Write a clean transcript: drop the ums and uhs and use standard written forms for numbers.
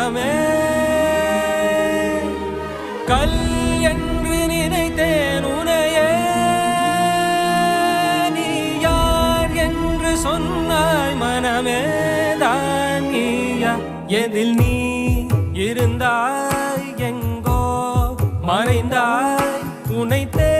மனமே கல் என்று நினைத்தேன் உனையே நீ யார் என்று சொன்னாய் மனமே தான் நீயா எதில் நீ இருந்தாய் எங்கோ மறைந்தாய் உனைத்தே